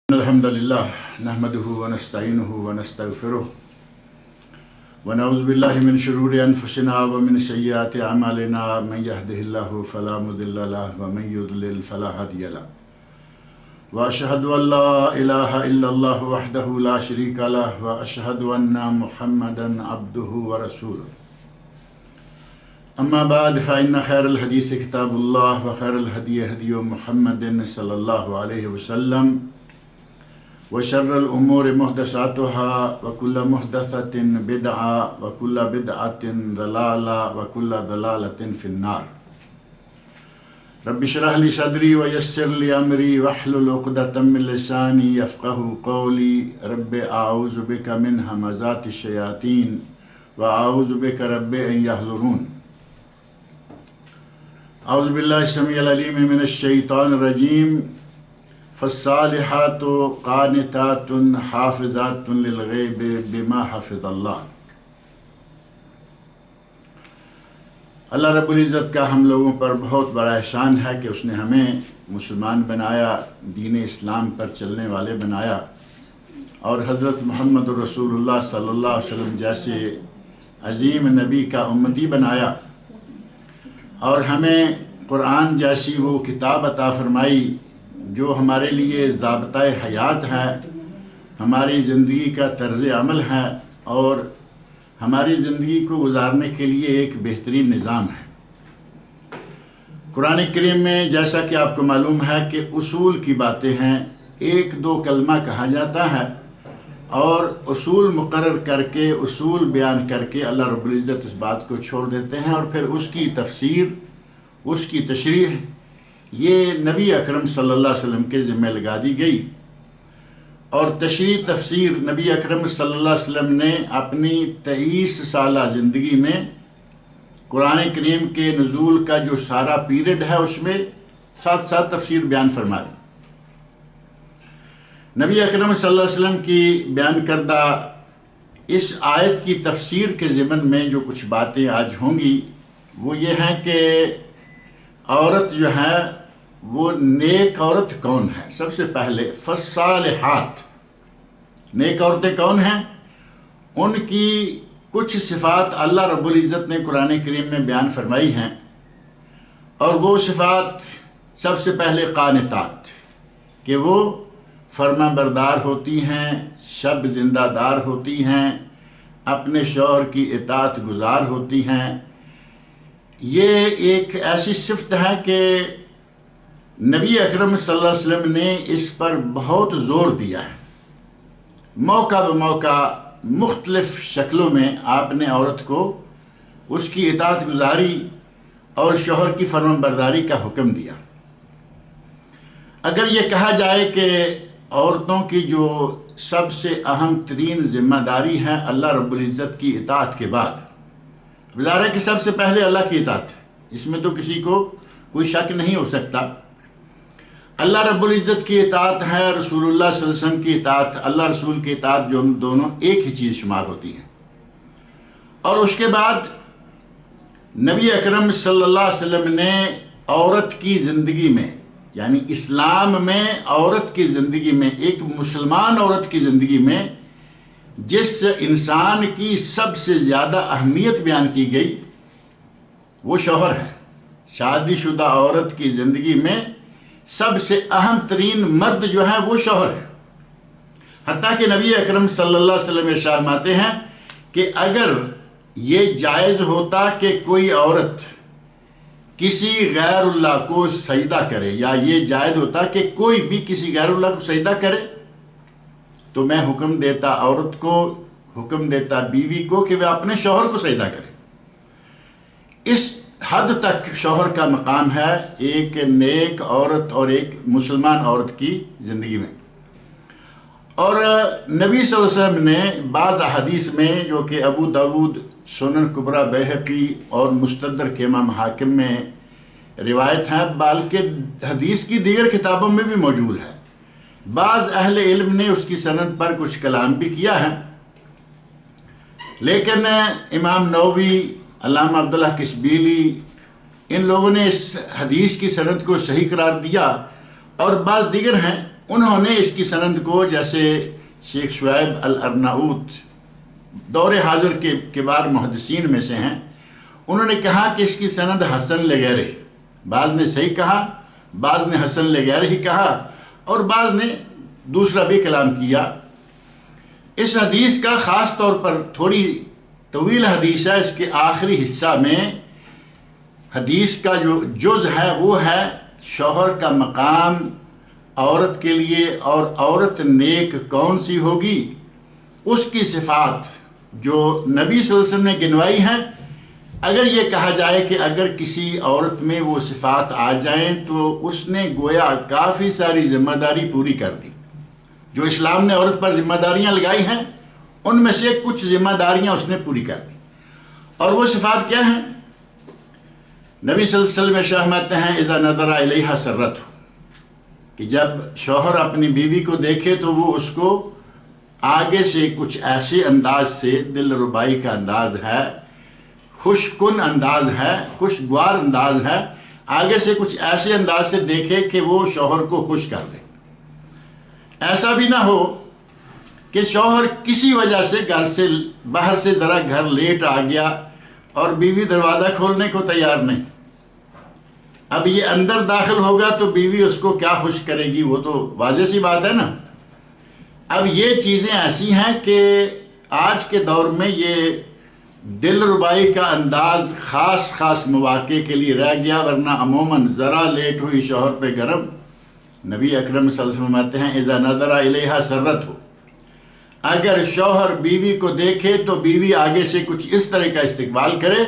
الحمد لله نحمده ونستعينه ونستغفره ونعوذ بالله من شرور أنفسنا ومن سيئات أعمالنا من يهده الله فلا مضل له ومن يضلل فلا هادي له وأشهد أن لا إله إلا الله وحده لا شريك له وأشهد أن محمدا عبده ورسوله أما بعد فإن خير الحديث كتاب الله وخير الهدي هدي محمد صلى الله عليه وسلم وشر الأمور محدثاتها وكل محدثة بدعة وكل بدعة ضلالة وكل ضلالة في النار. رب اشرح لي صدري ويسر لي أمري واحلل عقدة من لساني يفقهوا قولي. رب أعوذ بك من همزات الشياطين وأعوذ بك رب أن يحضرون. أعوذ بالله السميع العليم من الشيطان الرجيم. فالصالحات قانتات حافظات للغیب بما حفظ اللہ. اللہ رب العزت کا ہم لوگوں پر بہت بڑا احسان ہے کہ اس نے ہمیں مسلمان بنایا، دین اسلام پر چلنے والے بنایا، اور حضرت محمد رسول اللہ صلی اللہ علیہ وسلم جیسے عظیم نبی کا امتی بنایا، اور ہمیں قرآن جیسی وہ کتاب عطا فرمائی جو ہمارے لیے ضابطہ حیات ہے، ہماری زندگی کا طرز عمل ہے، اور ہماری زندگی کو گزارنے کے لیے ایک بہترین نظام ہے. قرآن کریم میں جیسا کہ آپ کو معلوم ہے کہ اصول کی باتیں ہیں، ایک دو کلمہ کہا جاتا ہے اور اصول مقرر کر کے، اصول بیان کر کے اللہ رب العزت اس بات کو چھوڑ دیتے ہیں، اور پھر اس کی تفسیر، اس کی تشریح یہ نبی اکرم صلی اللہ علیہ وسلم کے ذمہ لگا دی گئی. اور تشریح تفسیر نبی اکرم صلی اللہ علیہ وسلم نے اپنی 23 سالہ زندگی میں قرآن کریم کے نزول کا جو سارا پیریڈ ہے اس میں ساتھ ساتھ تفسیر بیان فرما دی. نبی اکرم صلی اللہ علیہ وسلم کی بیان کردہ اس آیت کی تفسیر کے ضمن میں جو کچھ باتیں آج ہوں گی وہ یہ ہیں کہ عورت جو ہے وہ نیک عورت کون ہے. سب سے پہلے فالصالحات، نیک عورتیں کون ہیں، ان کی کچھ صفات اللہ رب العزت نے قرآن کریم میں بیان فرمائی ہیں، اور وہ صفات سب سے پہلے قانتات، کہ وہ فرما بردار ہوتی ہیں، شب زندہ دار ہوتی ہیں، اپنے شوہر کی اطاعت گزار ہوتی ہیں. یہ ایک ایسی صفت ہے کہ نبی اکرم صلی اللہ علیہ وسلم نے اس پر بہت زور دیا ہے. موقع بموقع مختلف شکلوں میں آپ نے عورت کو اس کی اطاعت گزاری اور شوہر کی فرمان برداری کا حکم دیا. اگر یہ کہا جائے کہ عورتوں کی جو سب سے اہم ترین ذمہ داری ہے اللہ رب العزت کی اطاعت کے بعد، ظاہر ہے کہ سب سے پہلے اللہ کی اطاعت ہے، اس میں تو کسی کو کوئی شک نہیں ہو سکتا. اللہ رب العزت کی اطاعت ہے، رسول اللہ صلی اللہ علیہ وسلم کی اطاعت، اللہ رسول کی اطاعت، جو دونوں ایک ہی چیز شمار ہوتی ہیں. اور اس کے بعد نبی اکرم صلی اللہ علیہ وسلم نے عورت کی زندگی میں، یعنی اسلام میں عورت کی زندگی میں، ایک مسلمان عورت کی زندگی میں جس انسان کی سب سے زیادہ اہمیت بیان کی گئی وہ شوہر ہے. شادی شدہ عورت کی زندگی میں سب سے اہم ترین مرد جو ہے وہ شوہر ہے. حتیٰ کہ نبی اکرم صلی اللہ علیہ وسلم ارشاد فرماتے ہیں کہ اگر یہ جائز ہوتا کہ کوئی عورت کسی غیر اللہ کو سجدہ کرے، یا یہ جائز ہوتا کہ کوئی بھی کسی غیر اللہ کو سجدہ کرے، تو میں حکم دیتا عورت کو، حکم دیتا بیوی کو کہ وہ اپنے شوہر کو سجدہ کرے. اس حد تک شوہر کا مقام ہے ایک نیک عورت اور ایک مسلمان عورت کی زندگی میں. اور نبی صلی اللہ علیہ وسلم نے بعض احادیث میں، جو کہ ابو داود، سنن کبریٰ بیہقی اور مستدرک امام حاکم میں روایت ہے، بلکہ حدیث کی دیگر کتابوں میں بھی موجود ہے. بعض اہل علم نے اس کی سند پر کچھ کلام بھی کیا ہے، لیکن امام نووی، علامہ عبداللہ کشبیلی، ان لوگوں نے اس حدیث کی سند کو صحیح قرار دیا، اور بعض دیگر ہیں انہوں نے اس کی سند کو، جیسے شیخ شعیب الارناؤوط دور حاضر کے کبار محدثین میں سے ہیں، انہوں نے کہا کہ اس کی سند حسن لغیرہ، بعض نے صحیح کہا، بعض نے حسن لغیرہ ہی کہا، اور بعض نے دوسرا بھی کلام کیا۔ اس حدیث کا خاص طور پر، تھوڑی طویل حدیث ہے، اس کے آخری حصہ میں حدیث کا جو جز ہے وہ ہے شوہر کا مقام عورت کے لیے، اور عورت نیک کون سی ہوگی، اس کی صفات جو نبی صلی اللہ علیہ وسلم نے گنوائی ہیں۔ اگر یہ کہا جائے کہ اگر کسی عورت میں وہ صفات آ جائیں تو اس نے گویا کافی ساری ذمہ داری پوری کر دی۔ جو اسلام نے عورت پر ذمہ داریاں لگائی ہیں ان میں سے کچھ ذمہ داریاں اس نے پوری کر دی، اور وہ صفات کیا ہیں؟ نبی صلی اللہ علیہ وسلم ارشاد فرماتے ہیں اذا نظر الیہا سرتہ، کہ جب شوہر اپنی بیوی کو دیکھے تو وہ اس کو آگے سے کچھ ایسے انداز سے، دل ربائی کا انداز ہے، خوش کن انداز ہے، خوشگوار انداز ہے، آگے سے کچھ ایسے انداز سے دیکھے کہ وہ شوہر کو خوش کر دے۔ ایسا بھی نہ ہو کہ شوہر کسی وجہ سے گھر سے باہر سے ذرا گھر لیٹ آ گیا اور بیوی دروازہ کھولنے کو تیار نہیں۔ اب یہ اندر داخل ہوگا تو بیوی اس کو کیا خوش کرے گی، وہ تو واضح سی بات ہے نا۔ اب یہ چیزیں ایسی ہیں کہ آج کے دور میں یہ دل ربائی کا انداز خاص مواقع کے لیے رہ گیا، ورنہ عموماً ذرا لیٹ ہوئی شوہر پہ گرم۔ نبی اکرم صلی اللہ علیہ وسلم فرماتے ہیں اذا نظر الیہا سرتہ، اگر شوہر بیوی کو دیکھے تو بیوی آگے سے کچھ اس طرح کا استقبال کرے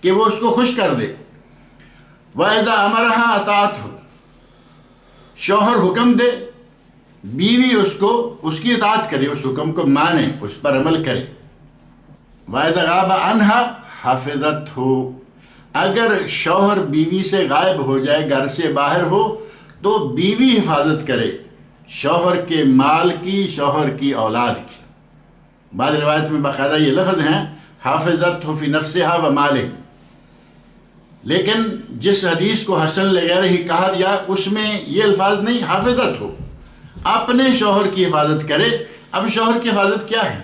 کہ وہ اس کو خوش کر دے۔ وَإِذَا أَمَرَهَا أَطَاعَتْهُ، شوہر حکم دے، بیوی اس کی اطاعت کرے، اس حکم کو مانے، اس پر عمل کرے۔ وَإِذَا غَابَ عَنْهَا حَفِظَتْهُ، اگر شوہر بیوی سے غائب ہو جائے، گھر سے باہر ہو، تو بیوی حفاظت کرے شوہر کے مال کی، شوہر کی اولاد کی۔ بعض روایت میں باقاعدہ یہ لفظ ہیں حافظتہ فی نفسہا و مالہ، لیکن جس حدیث کو حسن لغیرہ ہی کہا گیا اس میں یہ الفاظ نہیں، حافظت ہو، اپنے شوہر کی حفاظت کرے۔ اب شوہر کی حفاظت کیا ہے؟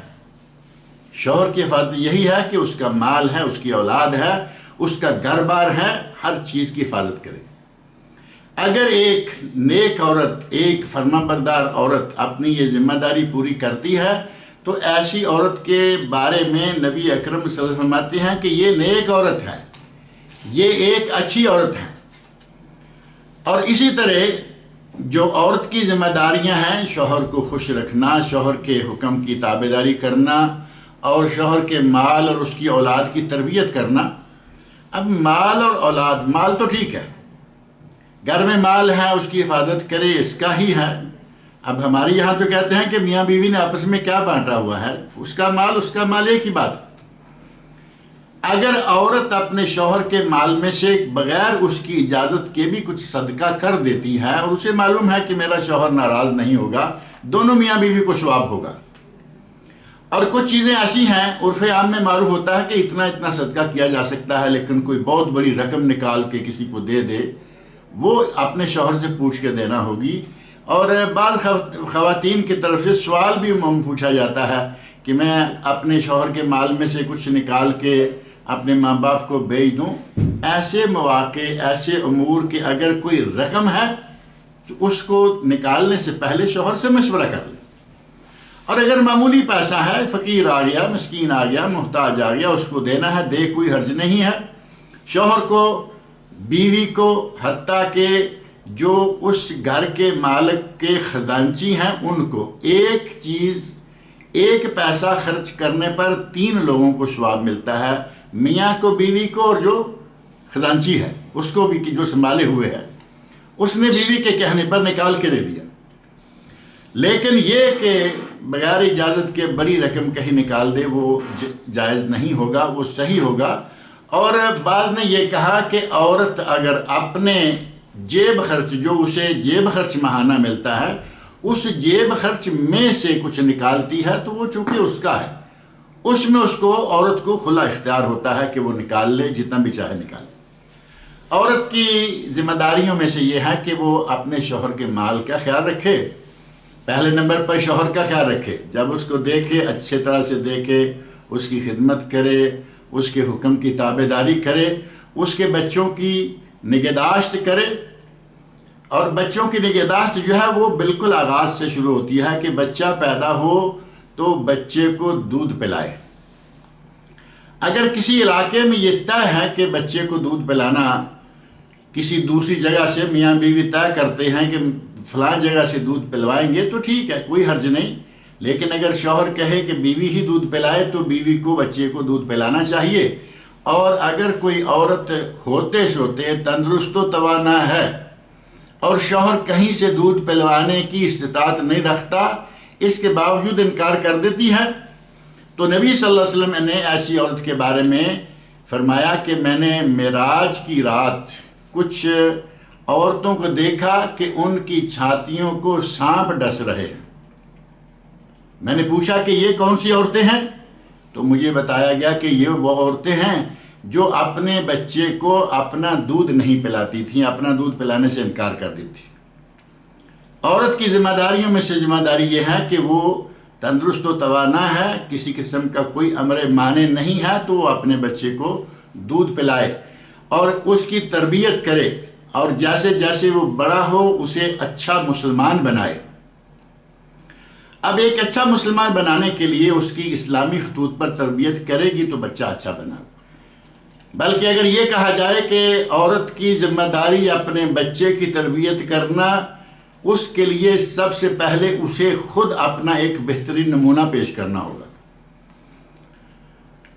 شوہر کی حفاظت یہی ہے کہ اس کا مال ہے، اس کی اولاد ہے، اس کا گھر بار ہے، ہر چیز کی حفاظت کرے۔ اگر ایک نیک عورت، ایک فرمانبردار عورت اپنی یہ ذمہ داری پوری کرتی ہے تو ایسی عورت کے بارے میں نبی اکرم صلی اللہ علیہ وسلم فرماتے ہیں کہ یہ نیک عورت ہے، یہ ایک اچھی عورت ہے۔ اور اسی طرح جو عورت کی ذمہ داریاں ہیں، شوہر کو خوش رکھنا، شوہر کے حکم کی تابعداری کرنا، اور شوہر کے مال اور اس کی اولاد کی تربیت کرنا۔ اب مال اور اولاد، مال تو ٹھیک ہے، گھر میں مال ہے، اس کی حفاظت کرے، اس کا ہی ہے۔ اب ہمارے یہاں تو کہتے ہیں کہ میاں بیوی نے آپس میں کیا بانٹا ہوا ہے، اس کا مال ایک ہی بات۔ اگر عورت اپنے شوہر کے مال میں سے بغیر اس کی اجازت کے بھی کچھ صدقہ کر دیتی ہے، اور اسے معلوم ہے کہ میرا شوہر ناراض نہیں ہوگا، دونوں میاں بیوی کو ثواب ہوگا۔ اور کچھ چیزیں ایسی ہیں، عرف عام میں معروف ہوتا ہے کہ اتنا صدقہ کیا جا سکتا ہے، لیکن کوئی بہت بڑی رقم نکال کے کسی کو دے دے، وہ اپنے شوہر سے پوچھ کے دینا ہوگی۔ اور بعض خواتین کی طرف سے سوال بھی پوچھا جاتا ہے کہ میں اپنے شوہر کے مال میں سے کچھ نکال کے اپنے ماں باپ کو بھیج دوں۔ ایسے مواقع، ایسے امور کہ اگر کوئی رقم ہے تو اس کو نکالنے سے پہلے شوہر سے مشورہ کر لیں، اور اگر معمولی پیسہ ہے، فقیر آ گیا، مسکین آ گیا، محتاج آ گیا، اس کو دینا ہے، دے، کوئی حرج نہیں ہے۔ شوہر کو، بیوی کو، حتیٰ کہ جو اس گھر کے مالک کے خزانچی ہیں ان کو ایک پیسہ خرچ کرنے پر 3 لوگوں کو ثواب ملتا ہے، میاں کو، بیوی کو، اور جو خزانچی ہے اس کو بھی، جو سنبھالے ہوئے ہے، اس نے بیوی کے کہنے پر نکال کے دے دیا۔ لیکن یہ کہ بغیر اجازت کے بڑی رقم کہیں نکال دے، وہ جائز نہیں ہوگا، وہ صحیح ہوگا۔ اور بعض نے یہ کہا کہ عورت اگر اپنے جیب خرچ، جو اسے جیب خرچ ماہانہ ملتا ہے، اس جیب خرچ میں سے کچھ نکالتی ہے تو وہ چونکہ اس کا ہے، اس میں اس کو، عورت کو کھلا اختیار ہوتا ہے کہ وہ نکال لے، جتنا بھی چاہے نکال لے۔ عورت کی ذمہ داریوں میں سے یہ ہے کہ وہ اپنے شوہر کے مال کا خیال رکھے، پہلے نمبر پر شوہر کا خیال رکھے، جب اس کو دیکھے اچھے طرح سے دیکھے، اس کی خدمت کرے، اس کے حکم کی تابعداری کرے، اس کے بچوں کی نگہداشت کرے۔ اور بچوں کی نگہداشت جو ہے وہ بالکل آغاز سے شروع ہوتی ہے کہ بچہ پیدا ہو تو بچے کو دودھ پلائے۔ اگر کسی علاقے میں یہ طے ہے کہ بچے کو دودھ پلانا کسی دوسری جگہ سے میاں بیوی طے کرتے ہیں کہ فلاں جگہ سے دودھ پلوائیں گے تو ٹھیک ہے، کوئی حرج نہیں، لیکن اگر شوہر کہے کہ بیوی ہی دودھ پلائے تو بیوی کو بچے کو دودھ پلانا چاہیے۔ اور اگر کوئی عورت ہوتے سوتے تندرست و توانا ہے اور شوہر کہیں سے دودھ پلوانے کی استطاعت نہیں رکھتا، اس کے باوجود انکار کر دیتی ہے، تو نبی صلی اللہ علیہ وسلم نے ایسی عورت کے بارے میں فرمایا کہ میں نے معراج کی رات کچھ عورتوں کو دیکھا کہ ان کی چھاتیوں کو سانپ ڈس رہے ہیں۔ میں نے پوچھا کہ یہ کون سی عورتیں ہیں؟ تو مجھے بتایا گیا کہ یہ وہ عورتیں ہیں جو اپنے بچے کو اپنا دودھ نہیں پلاتی تھیں، اپنا دودھ پلانے سے انکار کر دیتی۔ عورت کی ذمہ داریوں میں سے ذمہ داری یہ ہے کہ وہ تندرست و توانا ہے، کسی قسم کا کوئی امر مانع نہیں ہے تو وہ اپنے بچے کو دودھ پلائے اور اس کی تربیت کرے، اور جیسے جیسے وہ بڑا ہو اسے اچھا مسلمان بنائے۔ اب ایک اچھا مسلمان بنانے کے لیے اس کی اسلامی خطوط پر تربیت کرے گی تو بچہ اچھا بنا۔ بلکہ اگر یہ کہا جائے کہ عورت کی ذمہ داری اپنے بچے کی تربیت کرنا، اس کے لیے سب سے پہلے اسے خود اپنا ایک بہترین نمونہ پیش کرنا ہوگا۔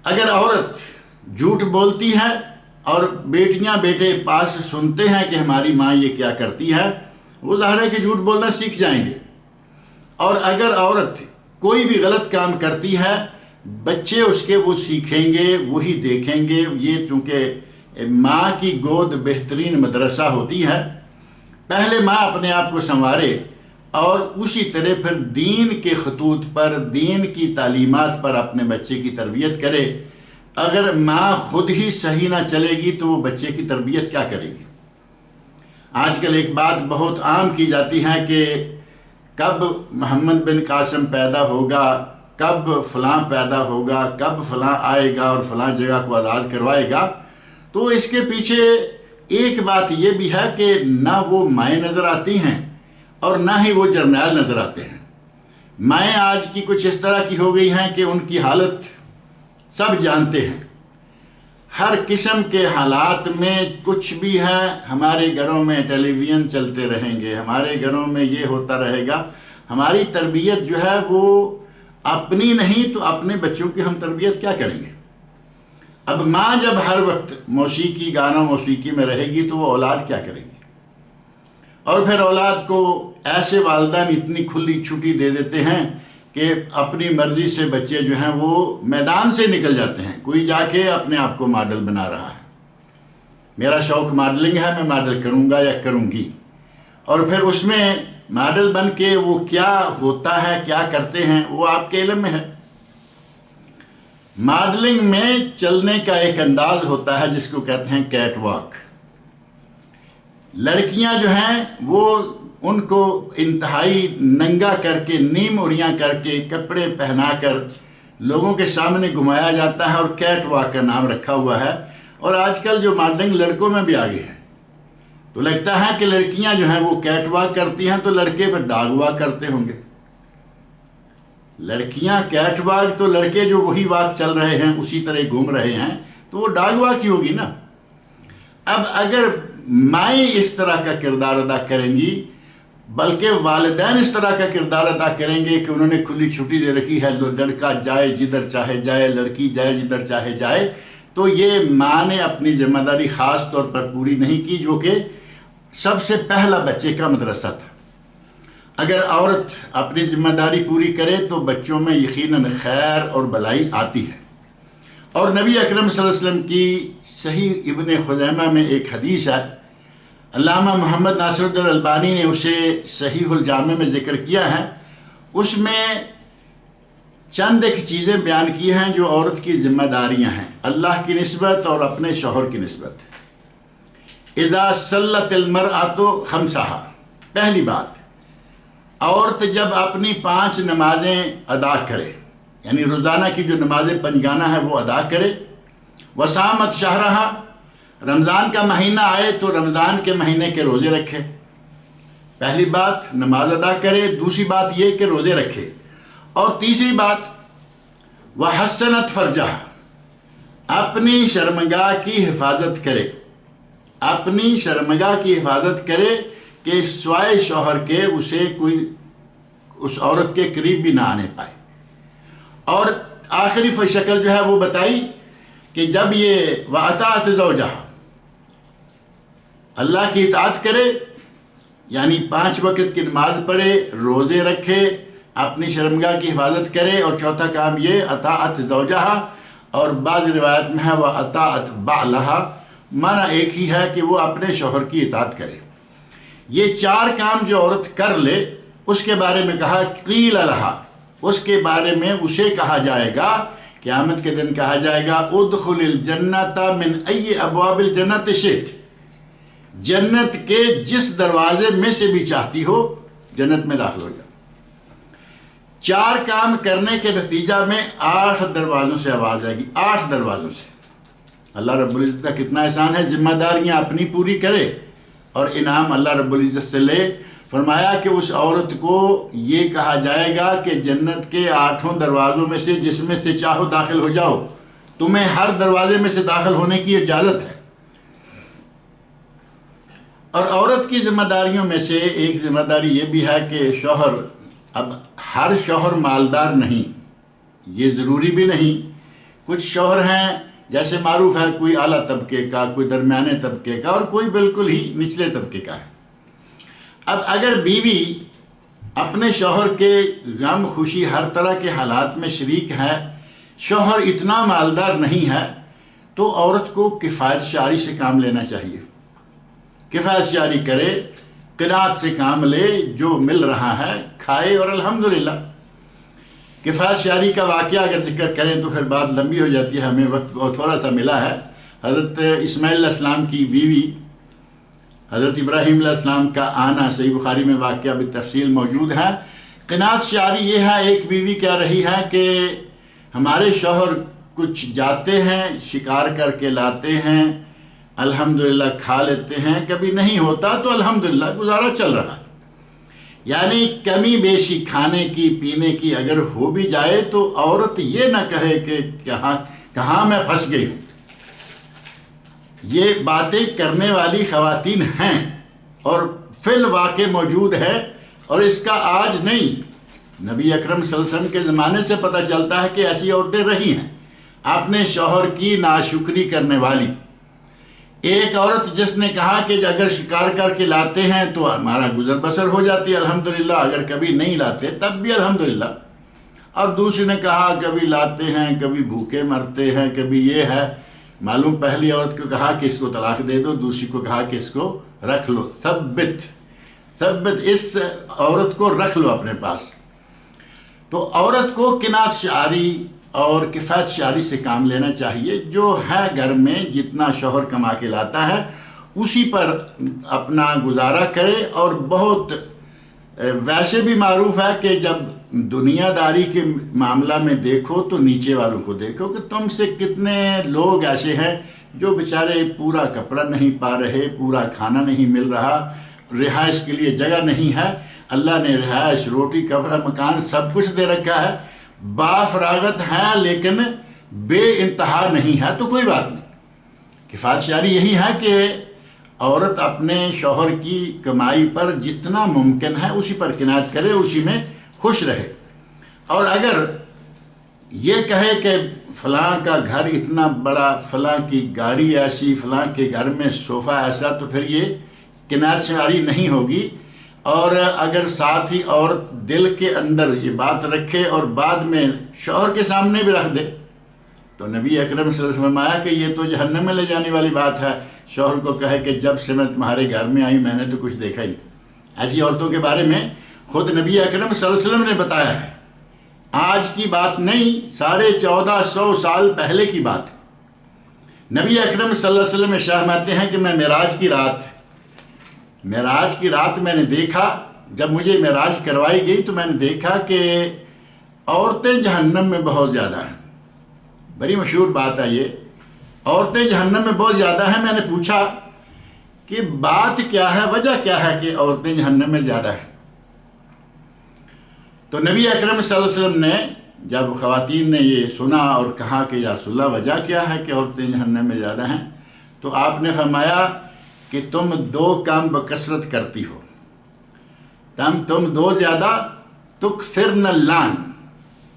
اگر عورت جھوٹ بولتی ہے اور بیٹیاں بیٹے پاس سنتے ہیں کہ ہماری ماں یہ کیا کرتی ہے، وہ ظاہر ہے کہ جھوٹ بولنا سیکھ جائیں گے۔ اور اگر عورت کوئی بھی غلط کام کرتی ہے، بچے اس کے وہ سیکھیں گے، وہی دیکھیں گے۔ یہ چونکہ ماں کی گود بہترین مدرسہ ہوتی ہے، پہلے ماں اپنے آپ کو سنوارے اور اسی طرح پھر دین کے خطوط پر، دین کی تعلیمات پر اپنے بچے کی تربیت کرے۔ اگر ماں خود ہی صحیح نہ چلے گی تو وہ بچے کی تربیت کیا کرے گی؟ آج کل ایک بات بہت عام کی جاتی ہے کہ کب محمد بن قاسم پیدا ہوگا، کب فلاں پیدا ہوگا، کب فلاں آئے گا اور فلاں جگہ کو آزاد کروائے گا۔ تو اس کے پیچھے ایک بات یہ بھی ہے کہ نہ وہ مائیں نظر آتی ہیں اور نہ ہی وہ جرنیل نظر آتے ہیں۔ مائیں آج کی کچھ اس طرح کی ہو گئی ہیں کہ ان کی حالت سب جانتے ہیں۔ ہر قسم کے حالات میں کچھ بھی ہے، ہمارے گھروں میں ٹیلی ویژن چلتے رہیں گے، ہمارے گھروں میں یہ ہوتا رہے گا۔ ہماری تربیت جو ہے وہ اپنی نہیں تو اپنے بچوں کی ہم تربیت کیا کریں گے؟ اب ماں جب ہر وقت موسیقی، گانا موسیقی میں رہے گی تو وہ اولاد کیا کرے گی؟ اور پھر اولاد کو ایسے والدین اتنی کھلی چھٹی دے دیتے ہیں کہ اپنی مرضی سے بچے جو ہیں وہ میدان سے نکل جاتے ہیں۔ کوئی جا کے اپنے آپ کو ماڈل بنا رہا ہے، میرا شوق ماڈلنگ ہے، میں ماڈل کروں گا یا کروں گی، اور پھر اس میں ماڈل بن کے وہ کیا ہوتا ہے، کیا کرتے ہیں، وہ آپ کے علم میں ہے۔ ماڈلنگ میں چلنے کا ایک انداز ہوتا ہے جس کو کہتے ہیں کیٹ واک۔ لڑکیاں جو ہیں وہ ان کو انتہائی ننگا کر کے، نیم اوریاں کر کے، کپڑے پہنا کر لوگوں کے سامنے گھمایا جاتا ہے اور کیٹ واک کا نام رکھا ہوا ہے۔ اور آج کل جو ماڈلنگ لڑکوں میں بھی آگے ہے، تو لگتا ہے کہ لڑکیاں جو ہیں وہ کیٹ واک کرتی ہیں تو لڑکے پھر ڈاگ واک کرتے ہوں گے۔ لڑکیاں کیٹ واک تو لڑکے جو وہی واک چل رہے ہیں اسی طرح گھوم رہے ہیں تو وہ ڈاگ واک ہی ہوگی نا۔ اب اگر مائیں اس طرح کا کردار ادا کریں گی، بلکہ والدین اس طرح کا کردار ادا کریں گے کہ انہوں نے کھلی چھٹی دے رکھی ہے، لڑکا جائے جدھر چاہے جائے، لڑکی جائے جدھر چاہے جائے، تو یہ ماں نے اپنی ذمہ داری خاص طور پر پوری نہیں کی، جو کہ سب سے پہلا بچے کا مدرسہ تھا۔ اگر عورت اپنی ذمہ داری پوری کرے تو بچوں میں یقیناً خیر اور بھلائی آتی ہے۔ اور نبی اکرم صلی اللہ علیہ وسلم کی صحیح ابن خزیمہ میں ایک حدیث ہے، علامہ محمد ناصر الدین البانی نے اسے صحیح الجامع میں ذکر کیا ہے۔ اس میں چند ایک چیزیں بیان کی ہیں جو عورت کی ذمہ داریاں ہیں اللہ کی نسبت اور اپنے شوہر کی نسبت۔ اذا صلت المرأۃ خمسہا، پہلی بات، عورت جب اپنی 5 نمازیں ادا کرے، یعنی روزانہ کی جو نماز پنجگانہ ہے وہ ادا کرے، وصامت شہرہا، رمضان کا مہینہ آئے تو رمضان کے مہینے کے روزے رکھے۔ پہلی بات نماز ادا کرے، دوسری بات یہ کہ روزے رکھے، اور تیسری بات وحسنت فرجہا، اپنی شرمگاہ کی حفاظت کرے، اپنی شرمگاہ کی حفاظت کرے کہ سوائے شوہر کے اسے کوئی اس عورت کے قریب بھی نہ آنے پائے۔ اور آخری شکل جو ہے وہ بتائی کہ جب یہ وَأَطَاعَتْ زَوْجَهَا، اللہ کی اطاعت کرے، یعنی 5 وقت کی نماز پڑھے، روزے رکھے، اپنی شرمگاہ کی حفاظت کرے، اور چوتھا کام یہ اطاعت زوجہا، اور بعض روایت میں ہے وَأَطَاعَتْ بَعْلَهَا، معنی ایک ہی ہے کہ وہ اپنے شوہر کی اطاعت کرے۔ یہ 4 کام جو عورت کر لے اس کے بارے میں کہا قیل لہا، اس کے بارے میں اسے کہا جائے گا، قیامت کے دن کہا جائے گا ادخل الجنت من ای ابواب الجنت شئت، جنت کے جس دروازے میں سے بھی چاہتی ہو جنت میں داخل ہو جا۔ 4 کام کرنے کے نتیجہ میں 8 دروازوں سے آواز آئے گی، 8 دروازوں سے۔ اللہ رب العزت کا کتنا احسان ہے، ذمہ داریاں اپنی پوری کرے اور انعام اللہ رب العزت سے لے۔ فرمایا کہ اس عورت کو یہ کہا جائے گا کہ جنت کے 8 دروازوں میں سے جس میں سے چاہو داخل ہو جاؤ، تمہیں ہر دروازے میں سے داخل ہونے کی اجازت ہے۔ اور عورت کی ذمہ داریوں میں سے ایک ذمہ داری یہ بھی ہے کہ شوہر، اب ہر شوہر مالدار نہیں، یہ ضروری بھی نہیں، کچھ شوہر ہیں جیسے معروف ہے کوئی اعلیٰ طبقے کا، کوئی درمیانے طبقے کا، اور کوئی بالکل ہی نچلے طبقے کا ہے۔ اب اگر بیوی اپنے شوہر کے غم خوشی ہر طرح کے حالات میں شریک ہے، شوہر اتنا مالدار نہیں ہے، تو عورت کو کفایت شعری سے کام لینا چاہیے، کفایت شعری کرے، قناعت سے کام لے، جو مل رہا ہے کھائے، اور الحمدللہ۔ کفایت شعری کا واقعہ اگر ذکر کریں تو پھر بات لمبی ہو جاتی ہے، ہمیں وقت بہت تھوڑا سا ملا ہے۔ حضرت اسماعیل علیہ السلام کی بیوی حضرت ابراہیم علیہ السلام کا آنا صحیح بخاری میں واقعہ بالتفصیل موجود ہے۔ قناعت شعری یہ ہے، ایک بیوی کہہ رہی ہے کہ ہمارے شوہر کچھ جاتے ہیں، شکار کر کے لاتے ہیں، الحمدللہ کھا لیتے ہیں، کبھی نہیں ہوتا تو الحمدللہ گزارا چل رہا ہے۔ یعنی کمی بیشی کھانے کی پینے کی اگر ہو بھی جائے تو عورت یہ نہ کہے کہ کہاں میں پھنس گئی ہوں۔ یہ باتیں کرنے والی خواتین ہیں اور فی الواقع موجود ہے، اور اس کا آج نہیں، نبی اکرم صلی اللہ علیہ وسلم کے زمانے سے پتہ چلتا ہے کہ ایسی عورتیں رہی ہیں اپنے شوہر کی ناشکری کرنے والی۔ ایک عورت جس نے کہا کہ اگر شکار کر کے لاتے ہیں تو ہمارا گزر بسر ہو جاتی ہے الحمدللہ، اگر کبھی نہیں لاتے تب بھی الحمدللہ۔ اور دوسری نے کہا کبھی لاتے ہیں، کبھی بھوکے مرتے ہیں، کبھی یہ ہے۔ معلوم پہلی عورت کو کہا کہ اس کو طلاق دے دو، دوسری کو کہا کہ اس کو رکھ لو، ثبت اس عورت کو رکھ لو اپنے پاس۔ تو عورت کو قناعت شعری اور کفایت شعری سے کام لینا چاہیے، جو ہے گھر میں جتنا شوہر کما کے لاتا ہے اسی پر اپنا گزارا کرے۔ اور بہت ویسے بھی معروف ہے کہ جب دنیا داری کے معاملہ میں دیکھو تو نیچے والوں کو دیکھو کہ تم سے کتنے لوگ ایسے ہیں جو بیچارے پورا کپڑا نہیں پا رہے، پورا کھانا نہیں مل رہا، رہائش کے لیے جگہ نہیں ہے۔ اللہ نے رہائش، روٹی، کپڑا، مکان سب کچھ دے رکھا ہے، بافراغت ہے لیکن بے انتہا نہیں ہے، تو کوئی بات نہیں۔ کفایت شعری یہی ہے کہ عورت اپنے شوہر کی کمائی پر جتنا ممکن ہے اسی پر قناعت کرے، اسی میں خوش رہے۔ اور اگر یہ کہے کہ فلاں کا گھر اتنا بڑا، فلاں کی گاڑی ایسی، فلاں کے گھر میں صوفہ ایسا، تو پھر یہ قناعت شعری نہیں ہوگی۔ اور اگر ساتھ ہی عورت دل کے اندر یہ بات رکھے اور بعد میں شوہر کے سامنے بھی رکھ دے تو نبی اکرم صلی اللہ علیہ وسلم نے فرمایا کہ یہ تو جہنم میں لے جانے والی بات ہے۔ شوہر کو کہے کہ جب سے میں تمہارے گھر میں آئی میں نے تو کچھ دیکھا ہی۔ ایسی عورتوں کے بارے میں خود نبی اکرم صلی اللہ علیہ وسلم نے بتایا ہے، آج کی بات نہیں، 1450 سال پہلے کی بات ہے۔ نبی اکرم صلی اللہ علیہ وسلم ارشاد فرماتے ہیں کہ میں معراج کی رات میں نے دیکھا، جب مجھے معراج کروائی گئی تو میں نے دیکھا کہ عورتیں جہنم میں بہت زیادہ ہیں. بڑی مشہور بات ہے یہ، عورتیں جہنم میں بہت زیادہ ہیں. میں نے پوچھا کہ بات کیا ہے، وجہ کیا ہے کہ عورتیں جہنم میں زیادہ ہیں؟ تو نبی اکرم صلی اللہ علیہ وسلم نے جب خواتین نے یہ سنا اور کہا کہ یا رسول اللہ وجہ کیا ہے کہ عورتیں جہنم میں زیادہ ہیں، تو آپ نے فرمایا کہ تم 2 کام بکثرت کرتی ہو. تم 2 زیادہ تکثرن اللعن.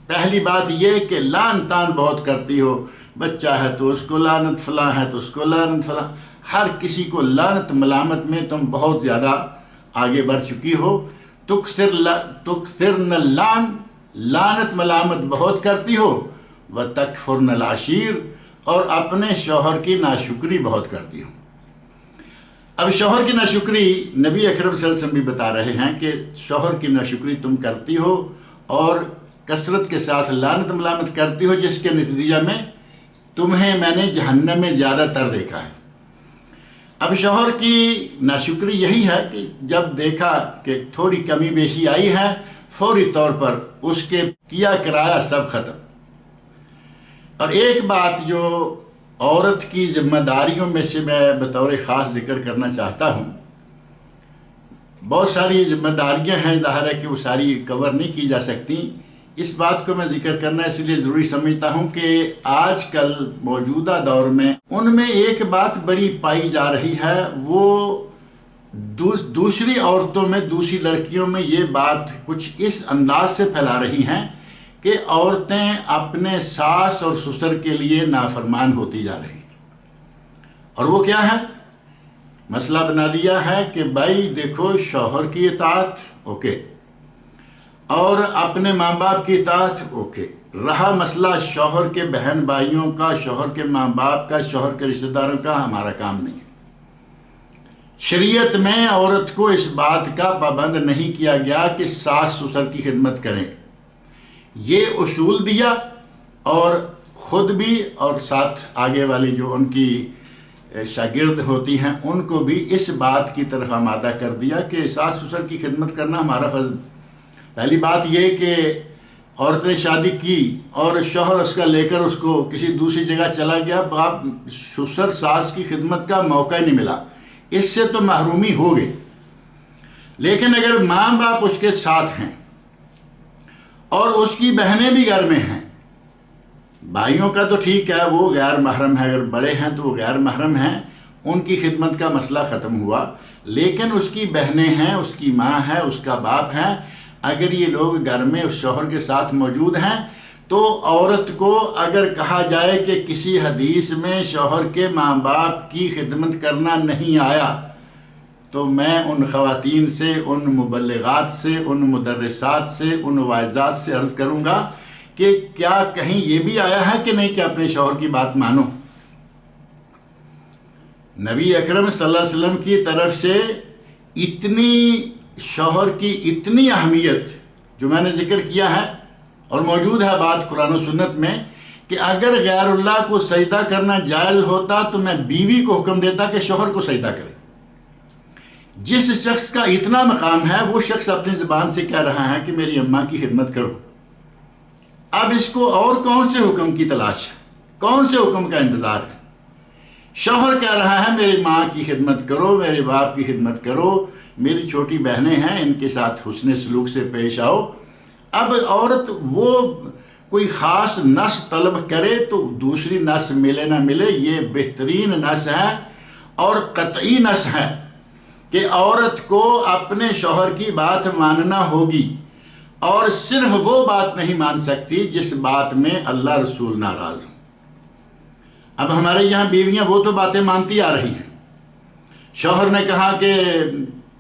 پہلی بات یہ کہ لعن تان بہت کرتی ہو، بچہ ہے تو اس کو لعنت، فلاں ہے تو اس کو لعنت، فلاں، ہر کسی کو لعنت ملامت میں تم بہت زیادہ آگے بڑھ چکی ہو. تکثرن اللعن، لعنت ملامت بہت کرتی ہو. وتکفرن العشیر، اور اپنے شوہر کی ناشکری بہت کرتی ہو. اب شوہر کی ناشکری نبی اکرم صلی اللہ علیہ وسلم بھی بتا رہے ہیں کہ شوہر کی ناشکری تم کرتی ہو اور کثرت کے ساتھ لعنت ملامت کرتی ہو، جس کے نتیجہ میں تمہیں میں نے جہنم میں زیادہ تر دیکھا ہے. اب شوہر کی ناشکری یہی ہے کہ جب دیکھا کہ تھوڑی کمی بیشی آئی ہے، فوری طور پر اس کے کیا کرایہ سب ختم. اور ایک بات جو عورت کی ذمہ داریوں میں سے میں بطور خاص ذکر کرنا چاہتا ہوں، بہت ساری ذمہ داریاں ہیں، ظاہر ہے کہ وہ ساری کور نہیں کی جا سکتی. اس بات کو میں ذکر کرنا اس لیے ضروری سمجھتا ہوں کہ آج کل موجودہ دور میں ان میں ایک بات بڑی پائی جا رہی ہے، وہ دوسری عورتوں میں، دوسری لڑکیوں میں یہ بات کچھ اس انداز سے پھیلا رہی ہیں کہ عورتیں اپنے ساس اور سسر کے لیے نافرمان ہوتی جا رہی ہیں. اور وہ کیا ہے؟ مسئلہ بنا دیا ہے کہ بھائی دیکھو، شوہر کی اطاعت اوکے، اور اپنے ماں باپ کی اطاعت اوکے. رہا مسئلہ شوہر کے بہن بھائیوں کا، شوہر کے ماں باپ کا، شوہر کے رشتہ داروں کا، ہمارا کام نہیں. شریعت میں عورت کو اس بات کا پابند نہیں کیا گیا کہ ساس سسر کی خدمت کریں. یہ اصول دیا، اور خود بھی اور ساتھ آگے والی جو ان کی شاگرد ہوتی ہیں ان کو بھی اس بات کی طرف آمادہ کر دیا کہ ساس سسر کی خدمت کرنا ہمارا فرض. پہلی بات یہ کہ عورت نے شادی کی اور شوہر اس کا لے کر اس کو کسی دوسری جگہ چلا گیا، باپ سسر ساس کی خدمت کا موقع ہی نہیں ملا، اس سے تو محرومی ہو گئی. لیکن اگر ماں باپ اس کے ساتھ ہیں اور اس کی بہنیں بھی گھر میں ہیں، بھائیوں کا تو ٹھیک ہے، وہ غیر محرم ہے، اگر بڑے ہیں تو وہ غیر محرم ہیں، ان کی خدمت کا مسئلہ ختم ہوا. لیکن اس کی بہنیں ہیں، اس کی ماں ہے، اس کا باپ ہے، اگر یہ لوگ گھر میں اس شوہر کے ساتھ موجود ہیں تو عورت کو اگر کہا جائے کہ کسی حدیث میں شوہر کے ماں باپ کی خدمت کرنا نہیں آیا، تو میں ان خواتین سے، ان مبلغات سے، ان مدرسات سے، ان واعظات سے عرض کروں گا کہ کیا کہیں یہ بھی آیا ہے کہ نہیں کہ اپنے شوہر کی بات مانو؟ نبی اکرم صلی اللہ علیہ وسلم کی طرف سے اتنی شوہر کی اتنی اہمیت جو میں نے ذکر کیا ہے، اور موجود ہے بات قرآن و سنت میں کہ اگر غیر اللہ کو سجدہ کرنا جائز ہوتا تو میں بیوی کو حکم دیتا کہ شوہر کو سجدہ کرے. جس شخص کا اتنا مقام ہے وہ شخص اپنی زبان سے کہہ رہا ہے کہ میری اماں کی خدمت کرو. اب اس کو اور کون سے حکم کی تلاش ہے، کون سے حکم کا انتظار ہے؟ شوہر کہہ رہا ہے میری ماں کی خدمت کرو، میرے باپ کی خدمت کرو، میری چھوٹی بہنیں ہیں ان کے ساتھ حسن سلوک سے پیش آؤ. اب عورت وہ کوئی خاص نس طلب کرے تو دوسری نس ملے نہ ملے، یہ بہترین نس ہے اور قطعی نس ہے کہ عورت کو اپنے شوہر کی بات ماننا ہوگی، اور صرف وہ بات نہیں مان سکتی جس بات میں اللہ رسول ناراض ہوں. اب ہمارے یہاں بیویاں وہ تو باتیں مانتی آ رہی ہیں. شوہر نے کہا کہ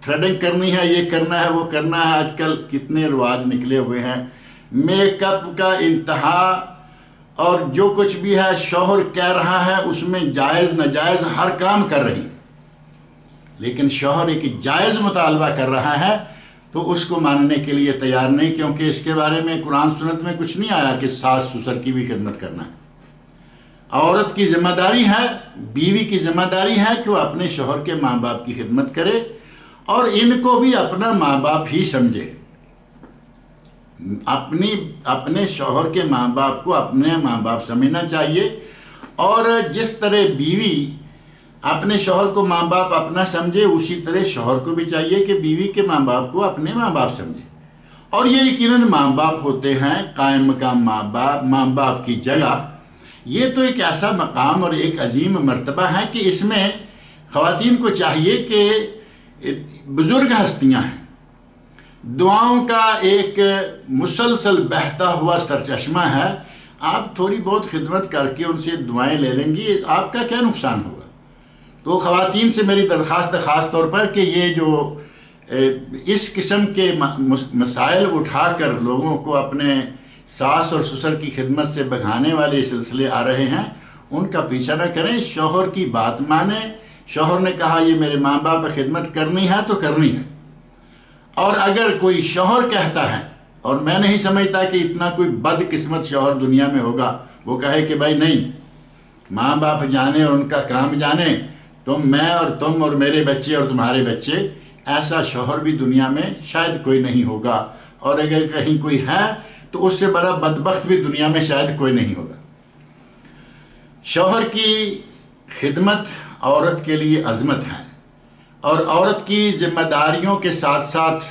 تھریڈنگ کرنی ہے، یہ کرنا ہے، وہ کرنا ہے. آج کل کتنے رواج نکلے ہوئے ہیں، میک اپ کا انتہا، اور جو کچھ بھی ہے شوہر کہہ رہا ہے اس میں جائز ناجائز ہر کام کر رہی ہے. لیکن شوہر ایک جائز مطالبہ کر رہا ہے تو اس کو ماننے کے لیے تیار نہیں، کیونکہ اس کے بارے میں قرآن سنت میں کچھ نہیں آیا کہ ساس سسر کی بھی خدمت کرنا ہے. عورت کی ذمہ داری ہے، بیوی کی ذمہ داری ہے کہ وہ اپنے شوہر کے ماں باپ کی خدمت کرے، اور ان کو بھی اپنا ماں باپ ہی سمجھے، اپنے شوہر کے ماں باپ کو اپنے ماں باپ سمجھنا چاہیے، اور جس طرح بیوی اپنے شوہر کو ماں باپ اپنا سمجھے، اسی طرح شوہر کو بھی چاہیے کہ بیوی کے ماں باپ کو اپنے ماں باپ سمجھے۔ اور یہ یقیناً ماں باپ ہوتے ہیں، قائم مقام ماں باپ کی جگہ، یہ تو ایک ایسا مقام اور ایک عظیم مرتبہ ہے کہ اس میں خواتین کو چاہیے کہ بزرگ ہستیاں ہیں، دعاؤں کا ایک مسلسل بہتا ہوا سرچشمہ ہے، آپ تھوڑی بہت خدمت کر کے ان سے دعائیں لے لیں گی، آپ کا کیا نقصان ہوگا؟ تو خواتین سے میری درخواست ہے خاص طور پر کہ یہ جو اس قسم کے مسائل اٹھا کر لوگوں کو اپنے ساس اور سسر کی خدمت سے بھگانے والے سلسلے آ رہے ہیں، ان کا پیچھا نہ کریں، شوہر کی بات مانیں۔ شوہر نے کہا یہ میرے ماں باپ کی خدمت کرنی ہے تو کرنی ہے، اور اگر کوئی شوہر کہتا ہے، اور میں نہیں سمجھتا کہ اتنا کوئی بد قسمت شوہر دنیا میں ہوگا، وہ کہے کہ بھائی نہیں، ماں باپ جانے اور ان کا کام جانے، میں اور تم اور میرے بچے اور تمہارے بچے، ایسا شوہر بھی دنیا میں شاید کوئی نہیں ہوگا، اور اگر کہیں کوئی ہے تو اس سے بڑا بدبخت بھی دنیا میں شاید کوئی نہیں ہوگا۔ شوہر کی خدمت عورت کے لیے عظمت ہے، اور عورت کی ذمہ داریوں کے ساتھ ساتھ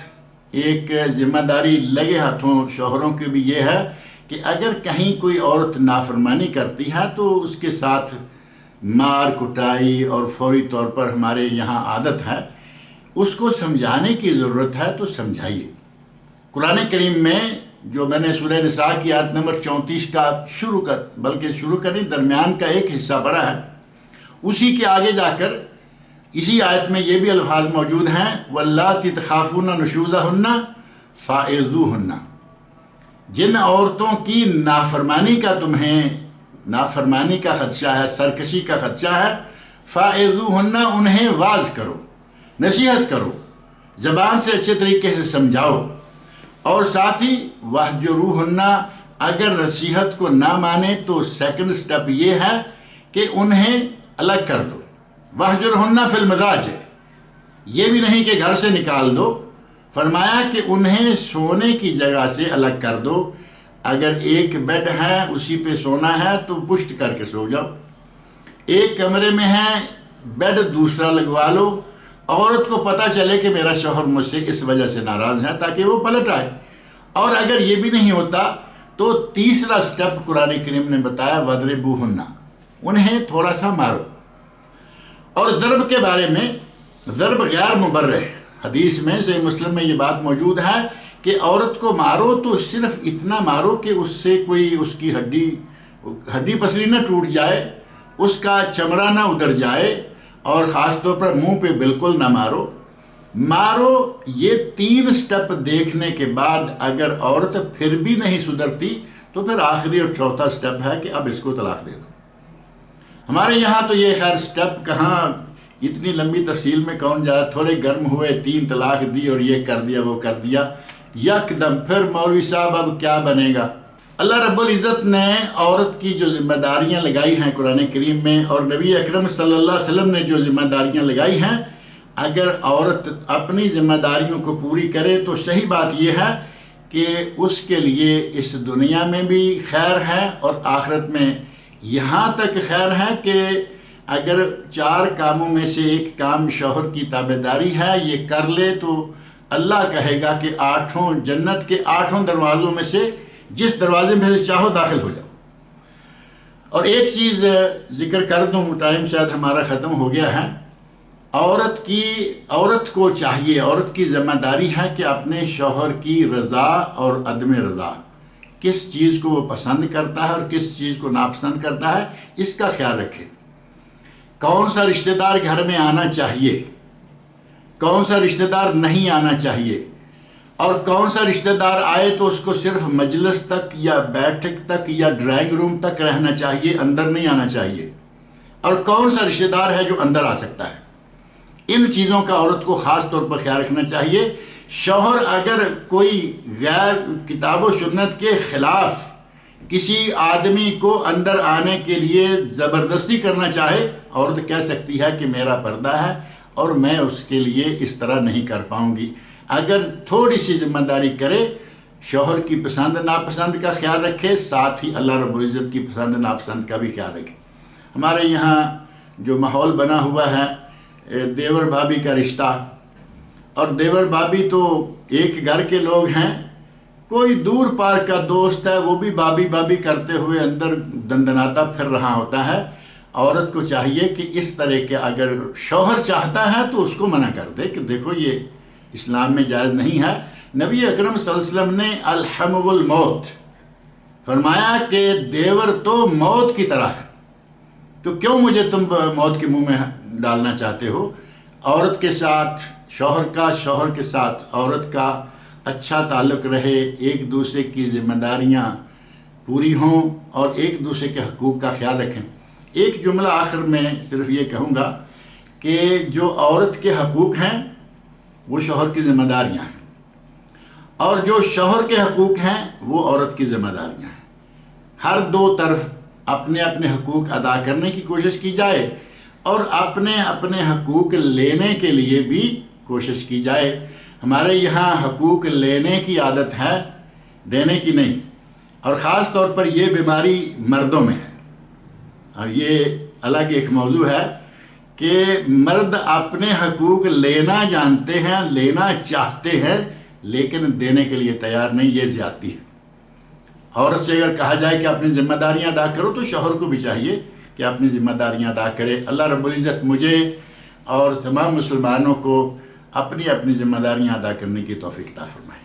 ایک ذمہ داری لگے ہاتھوں شوہروں کی بھی یہ ہے کہ اگر کہیں کوئی عورت نافرمانی کرتی ہے تو اس کے ساتھ مار کٹائی اور فوری طور پر ہمارے یہاں عادت ہے، اس کو سمجھانے کی ضرورت ہے تو سمجھائیے۔ قرآن کریم میں جو میں نے سورہ نساء کی آیت نمبر 34 کا شروع کا نہیں، درمیان کا ایک حصہ پڑھا ہے، اسی کے آگے جا کر اسی آیت میں یہ بھی الفاظ موجود ہیں، وَاللَّاتِي تَخَافُونَ نُشُوزَهُنَّ فَاعِظُوهُنَّ، جن عورتوں کی نافرمانی کا خدشہ ہے، سرکشی کا خدشہ ہے، فَاعِظُوهُنَّ، انہیں واعظ کرو، نصیحت کرو، زبان سے اچھے طریقے سے سمجھاؤ، اور ساتھ ہی وَاهْجُرُوهُنَّ، اگر نصیحت کو نہ مانے تو سیکنڈ سٹیپ یہ ہے کہ انہیں الگ کر دو۔ وَاهْجُرْهُنَّ فِي الْمَضَاجِعِ، یہ بھی نہیں کہ گھر سے نکال دو، فرمایا کہ انہیں سونے کی جگہ سے الگ کر دو، اگر ایک بیڈ ہے اسی پہ سونا ہے تو پشت کر کے سو جاؤ، ایک کمرے میں ہے بیڈ دوسرا لگوا لو، عورت کو پتہ چلے کہ میرا شوہر مجھ سے اس وجہ سے ناراض ہے تاکہ وہ پلٹ آئے۔ اور اگر یہ بھی نہیں ہوتا تو تیسرا سٹیپ قرآن کریم نے بتایا، وَاضْرِبُوهُنَّ، انہیں تھوڑا سا مارو۔ اور ضرب کے بارے میں، ضرب غیر مبرح، حدیث میں صحیح مسلم میں یہ بات موجود ہے کہ عورت کو مارو تو صرف اتنا مارو کہ اس سے کوئی اس کی ہڈی پسلی نہ ٹوٹ جائے، اس کا چمڑا نہ ادھر جائے، اور خاص طور پر منہ پہ بالکل نہ مارو۔ یہ 3 سٹیپ دیکھنے کے بعد اگر عورت پھر بھی نہیں سدھرتی تو پھر آخری اور چوتھا سٹیپ ہے کہ اب اس کو طلاق دے دو۔ ہمارے یہاں تو یہ خیر سٹیپ کہاں، اتنی لمبی تفصیل میں کون جائے، تھوڑے گرم ہوئے 3 طلاق دی اور یہ کر دیا وہ کر دیا، یکدم پھر مولوی صاحب اب کیا بنے گا۔ اللہ رب العزت نے عورت کی جو ذمہ داریاں لگائی ہیں قرآن کریم میں، اور نبی اکرم صلی اللہ علیہ وسلم نے جو ذمہ داریاں لگائی ہیں، اگر عورت اپنی ذمہ داریوں کو پوری کرے تو صحیح بات یہ ہے کہ اس کے لیے اس دنیا میں بھی خیر ہے اور آخرت میں یہاں تک خیر ہے کہ اگر 4 کاموں میں سے ایک کام شوہر کی تابعداری ہے، یہ کر لے تو اللہ کہے گا کہ 8 جنت کے 8 دروازوں میں سے جس دروازے میں سے چاہو داخل ہو جاؤ۔ اور ایک چیز ذکر کر دوں، ٹائم شاید ہمارا ختم ہو گیا ہے، عورت کو چاہیے، عورت کی ذمہ داری ہے کہ اپنے شوہر کی رضا اور عدم رضا، کس چیز کو وہ پسند کرتا ہے اور کس چیز کو ناپسند کرتا ہے، اس کا خیال رکھے۔ کون سا رشتہ دار گھر میں آنا چاہیے، کون سا رشتہ دار نہیں آنا چاہیے، اور کون سا رشتہ دار آئے تو اس کو صرف مجلس تک یا بیٹھک تک یا ڈرائنگ روم تک رہنا چاہیے، اندر نہیں آنا چاہیے، اور کون سا رشتہ دار ہے جو اندر آ سکتا ہے۔ ان چیزوں کا عورت کو خاص طور پر خیال رکھنا چاہیے۔ شوہر اگر کوئی غیر کتاب و سنت کے خلاف کسی آدمی کو اندر آنے کے لیے زبردستی کرنا چاہے، عورت کہہ سکتی ہے کہ میرا پردہ ہے، اور میں اس کے لیے اس طرح نہیں کر پاؤں گی۔ اگر تھوڑی سی ذمہ داری کرے، شوہر کی پسند ناپسند کا خیال رکھے، ساتھ ہی اللہ رب العزت کی پسند ناپسند کا بھی خیال رکھے۔ ہمارے یہاں جو ماحول بنا ہوا ہے دیور بھابھی کا رشتہ، اور دیور بھابھی تو ایک گھر کے لوگ ہیں، کوئی دور پار کا دوست ہے وہ بھی بھابھی بھابھی کرتے ہوئے اندر دندناتا پھر رہا ہوتا ہے۔ عورت کو چاہیے کہ اس طرح کے اگر شوہر چاہتا ہے تو اس کو منع کر دے کہ دیکھو یہ اسلام میں جائز نہیں ہے۔ نبی اکرم صلی اللہ علیہ وسلم نے الحم الموت فرمایا کہ دیور تو موت کی طرح ہے، تو کیوں مجھے تم موت کے منہ میں ڈالنا چاہتے ہو؟ عورت کے ساتھ شوہر کے ساتھ عورت کا اچھا تعلق رہے، ایک دوسرے کی ذمہ داریاں پوری ہوں اور ایک دوسرے کے حقوق کا خیال رکھیں۔ ایک جملہ آخر میں صرف یہ کہوں گا کہ جو عورت کے حقوق ہیں وہ شوہر کی ذمہ داریاں ہیں، اور جو شوہر کے حقوق ہیں وہ عورت کی ذمہ داریاں ہیں۔ ہر دو طرف اپنے اپنے حقوق ادا کرنے کی کوشش کی جائے اور اپنے اپنے حقوق لینے کے لیے بھی کوشش کی جائے۔ ہمارے یہاں حقوق لینے کی عادت ہے، دینے کی نہیں، اور خاص طور پر یہ بیماری مردوں میں ہے، اور یہ الگ ایک موضوع ہے کہ مرد اپنے حقوق لینا جانتے ہیں، لینا چاہتے ہیں، لیکن دینے کے لیے تیار نہیں۔ یہ زیادتی ہے۔ عورت سے اگر کہا جائے کہ اپنی ذمہ داریاں ادا کرو تو شوہر کو بھی چاہیے کہ اپنی ذمہ داریاں ادا کرے۔ اللہ رب العزت مجھے اور تمام مسلمانوں کو اپنی اپنی ذمہ داریاں ادا کرنے کی توفیق عطا فرمائے۔